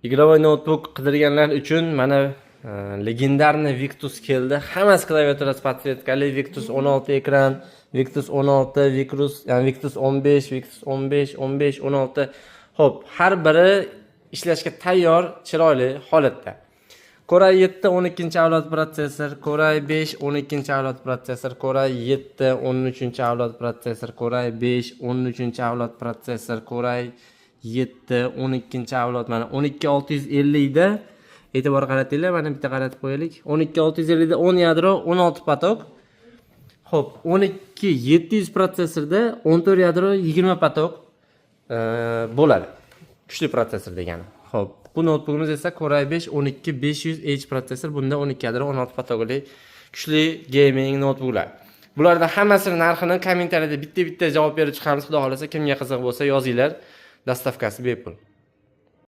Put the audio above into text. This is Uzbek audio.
Игровой notebook qidirganlar uchun mana legendarniy Victus keldi. Hammasi klaviaturasi podsvetkali, Victus 16 ekran, Victus 16, Victus 15, Victus 15, 15, 16. Xo'p, har biri ishlashga tayyor, chiroyli holatda. Core i7 12-avlod protsessor, Core i5 12-avlod protsessor, Core i7 13-avlod protsessor, Core i5 13-avlod protsessor, Core i7 12-avlod, mana 12650 da e'tibor qaratinglar, mana bitta qaratib qo'yaylik. 12650 da 10 yadro, 16 patok. Xo'p, 12700 protsessorda 14 yadro, 20 patok bo'ladi. Kuchli protsessor degani. Xo'p, bu notebookimiz esa Core i5 12500H protsessor. Bunda 12 yadro, 16 patokli kuchli gaming notebooklar. Bulardan hammasining narxini kommentariyada bitta-bitta javob berib chiqamiz. Xudo xolasa, kimga qiziq bo'lsa yozinglar. Dastavkasi bepul.